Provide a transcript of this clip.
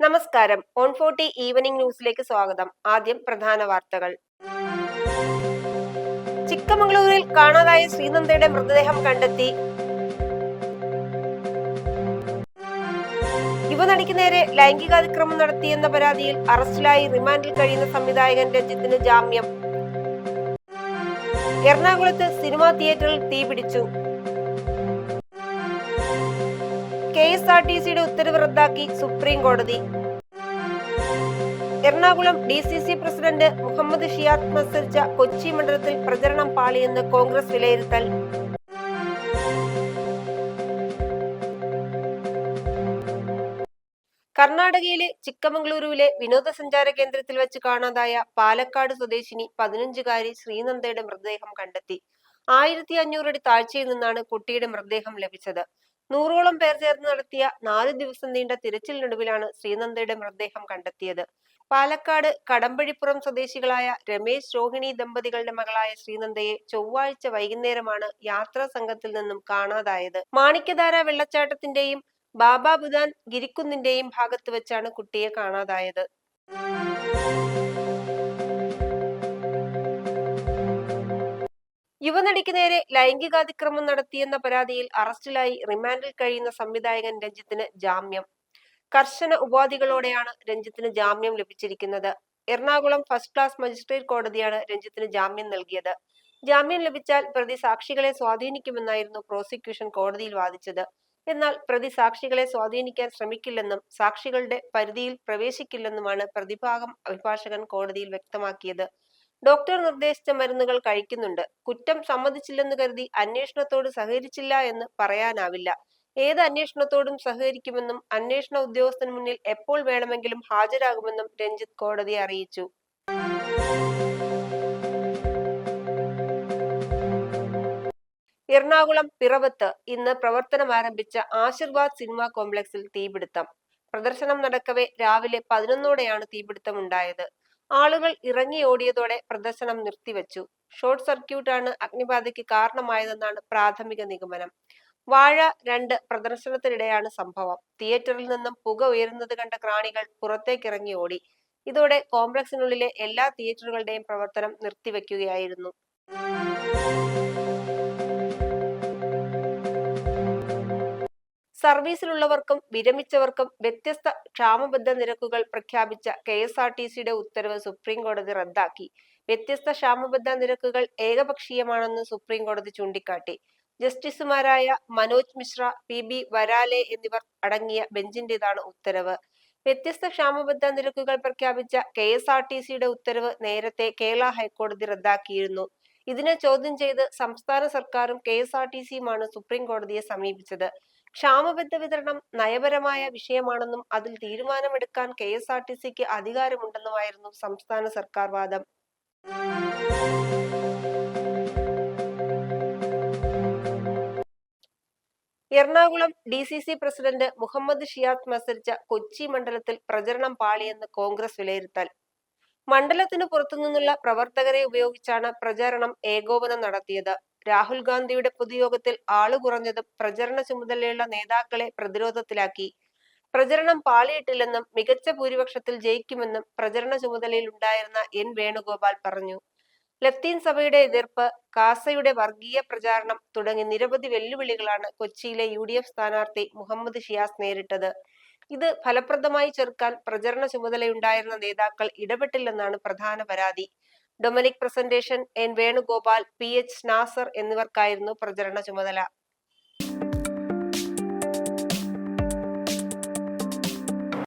നമസ്കാരം. On 40 evening ന്യൂസിലേക്ക് സ്വാഗതം. ആദ്യം പ്രധാന വാർത്തകൾ. ചിക്കമംഗളൂരിൽ കാണാതായ ശ്രീനന്ദയുടെ മൃതദേഹം കണ്ടെത്തി. യുവനടിക്ക് നേരെ ലൈംഗികാതിക്രമം നടത്തിയെന്ന പരാതിയിൽ അറസ്റ്റിലായി റിമാൻഡിൽ കഴിയുന്ന സംവിധായകൻ രഞ്ജിത്തിന് ജാമ്യം. എറണാകുളത്ത് സിനിമാ തിയേറ്ററിൽ തീപിടിച്ചു. KSRTCയുടെ ഉത്തരവ് റദ്ദാക്കി സുപ്രീം കോടതി. എറണാകുളം DCC പ്രസിഡന്റ് മുഹമ്മദ് ഷിയാസ് മത്സരിച്ച കൊച്ചി മണ്ഡലത്തിൽ പ്രചരണം പാളിയെന്ന് കോൺഗ്രസ് വിലയിരുത്തൽ. കർണാടകയിലെ ചിക്കമംഗളൂരുവിലെ വിനോദസഞ്ചാര കേന്ദ്രത്തിൽ വെച്ച് കാണാതായ പാലക്കാട് സ്വദേശിനി 15-കാരി ശ്രീനന്ദയുടെ മൃതദേഹം കണ്ടെത്തി. 1500 അടി താഴ്ചയിൽ നിന്നാണ് കുട്ടിയുടെ മൃതദേഹം ലഭിച്ചത്. 100ഓളം പേർ ചേർന്ന് നടത്തിയ 4 ദിവസം നീണ്ട തിരച്ചിലിനൊടുവിലാണ് ശ്രീനന്ദയുടെ മൃതദേഹം കണ്ടെത്തിയത്. പാലക്കാട് കടമ്പഴിപ്പുറം സ്വദേശികളായ രമേശ് രോഹിണി ദമ്പതികളുടെ മകളായ ശ്രീനന്ദയെ ചൊവ്വാഴ്ച വൈകുന്നേരമാണ് യാത്രാ സംഘത്തിൽ നിന്നും കാണാതായത്. മാണിക്യധാര വെള്ളച്ചാട്ടത്തിന്റെയും ബാബാ ബുദാൻ ഗിരിക്കുന്നിന്റെയും ഭാഗത്ത് വെച്ചാണ് കുട്ടിയെ കാണാതായത്. യുവനടിക്ക് നേരെ ലൈംഗികാതിക്രമം നടത്തിയെന്ന പരാതിയിൽ അറസ്റ്റിലായി റിമാൻഡിൽ കഴിയുന്ന സംവിധായകൻ രഞ്ജിത്തിന് ജാമ്യം. കർശന ഉപാധികളോടെയാണ് രഞ്ജിത്തിന് ജാമ്യം ലഭിച്ചിരിക്കുന്നത്. എറണാകുളം ഫസ്റ്റ് ക്ലാസ് മജിസ്ട്രേറ്റ് കോടതിയാണ് രഞ്ജിത്തിന് ജാമ്യം നൽകിയത്. ജാമ്യം ലഭിച്ചാൽ പ്രതി സാക്ഷികളെ സ്വാധീനിക്കുമെന്നായിരുന്നു പ്രോസിക്യൂഷൻ കോടതിയിൽ വാദിച്ചത്. എന്നാൽ പ്രതി സാക്ഷികളെ സ്വാധീനിക്കാൻ ശ്രമിക്കില്ലെന്നും സാക്ഷികളുടെ പരിധിയിൽ പ്രവേശിക്കില്ലെന്നുമാണ് പ്രതിഭാഗം അഭിഭാഷകൻ കോടതിയിൽ വ്യക്തമാക്കിയത്. ഡോക്ടർ നിർദ്ദേശിച്ച മരുന്നുകൾ കഴിക്കുന്നുണ്ട്. കുറ്റം സമ്മതിച്ചില്ലെന്ന് കരുതി അന്വേഷണത്തോട് സഹകരിച്ചില്ല എന്ന് പറയാനാവില്ല. ഏത് അന്വേഷണത്തോടും സഹകരിക്കുമെന്നും അന്വേഷണ ഉദ്യോഗസ്ഥന് മുന്നിൽ എപ്പോൾ വേണമെങ്കിലും ഹാജരാകുമെന്നും രഞ്ജിത്ത് കോടതിയെ അറിയിച്ചു. എറണാകുളം പിറവത്ത് ഇന്ന് പ്രവർത്തനം ആരംഭിച്ച ആശീർവാദ് സിനിമാ കോംപ്ലക്സിൽ തീപിടുത്തം. പ്രദർശനം നടക്കവേ രാവിലെ 11ഓടെയാണ് തീപിടുത്തം ഉണ്ടായത്. ആളുകൾ ഇറങ്ങി ഓടിയതോടെ പ്രദർശനം നിർത്തിവെച്ചു. ഷോർട്ട് സർക്യൂട്ടാണ് അഗ്നിബാധയ്ക്ക് കാരണമായതെന്നാണ് പ്രാഥമിക നിഗമനം. വാഴ 2 പ്രദർശനത്തിനിടെയാണ് സംഭവം. തിയേറ്ററിൽ നിന്നും പുക ഉയരുന്നത് കണ്ട കാണികൾ പുറത്തേക്കിറങ്ങി ഓടി. ഇതോടെ കോംപ്ലക്സിനുള്ളിലെ എല്ലാ തിയേറ്ററുകളുടെയും പ്രവർത്തനം നിർത്തിവെക്കുകയായിരുന്നു. സർവീസിലുള്ളവർക്കും വിരമിച്ചവർക്കും വ്യത്യസ്ത ക്ഷാമബദ്ധ നിരക്കുകൾ പ്രഖ്യാപിച്ച KSRTCയുടെ ഉത്തരവ് സുപ്രീം കോടതി റദ്ദാക്കി. വ്യത്യസ്ത ക്ഷാമബദ്ധ നിരക്കുകൾ ഏകപക്ഷീയമാണെന്ന് സുപ്രീം കോടതി ചൂണ്ടിക്കാട്ടി. ജസ്റ്റിസുമാരായ മനോജ് മിശ്ര, PB വരാലെ എന്നിവർ അടങ്ങിയ ബെഞ്ചിന്റേതാണ് ഉത്തരവ്. വ്യത്യസ്ത ക്ഷാമബദ്ധ നിരക്കുകൾ പ്രഖ്യാപിച്ച KSRTCയുടെ ഉത്തരവ് നേരത്തെ കേരള ഹൈക്കോടതി റദ്ദാക്കിയിരുന്നു. ഇതിനെ ചോദ്യം ചെയ്ത് സംസ്ഥാന സർക്കാരും KSRTCയുമാണ് സുപ്രീം കോടതിയെ സമീപിച്ചത്. ക്ഷാമബദ്ധ വിതരണം നയപരമായ വിഷയമാണെന്നും അതിൽ തീരുമാനമെടുക്കാൻ KSRTCക്ക് അധികാരമുണ്ടെന്നുമായിരുന്നു സംസ്ഥാന സർക്കാർ വാദം. എറണാകുളം DCC പ്രസിഡന്റ് മുഹമ്മദ് ഷിയാസ് മത്സരിച്ച കൊച്ചി മണ്ഡലത്തിൽ പ്രചരണം പാളിയെന്ന് കോൺഗ്രസ് വിലയിരുത്തൽ. മണ്ഡലത്തിനു പുറത്തുനിന്നുള്ള പ്രവർത്തകരെ ഉപയോഗിച്ചാണ് പ്രചാരണം ഏകോപനം നടത്തിയത്. രാഹുൽ ഗാന്ധിയുടെ പൊതുയോഗത്തിൽ ആളു കുറഞ്ഞതും പ്രചരണ ചുമതലയുള്ള നേതാക്കളെ പ്രതിരോധത്തിലാക്കി. പ്രചരണം പാളിയിട്ടില്ലെന്നും മികച്ച ഭൂരിപക്ഷത്തിൽ ജയിക്കുമെന്നും പ്രചരണ ചുമതലയിൽ ഉണ്ടായിരുന്ന N വേണുഗോപാൽ പറഞ്ഞു. ലത്തീൻ സഭയുടെ എതിർപ്പ്, കാസയുടെ വർഗീയ പ്രചാരണം തുടങ്ങി നിരവധി വെല്ലുവിളികളാണ് കൊച്ചിയിലെ UDF സ്ഥാനാർത്ഥി മുഹമ്മദ് ഷിയാസ് നേരിട്ടത്. ഇത് ഫലപ്രദമായി ചെറുക്കാൻ പ്രചരണ ചുമതലയുണ്ടായിരുന്ന നേതാക്കൾ ഇടപെട്ടില്ലെന്നാണ് പ്രധാന പരാതി. ഡൊമിനിക് പ്രസന്റേഷൻ, N വേണുഗോപാൽ, PH നാസർ എന്നിവർക്കായിരുന്നു പ്രചരണ ചുമതല.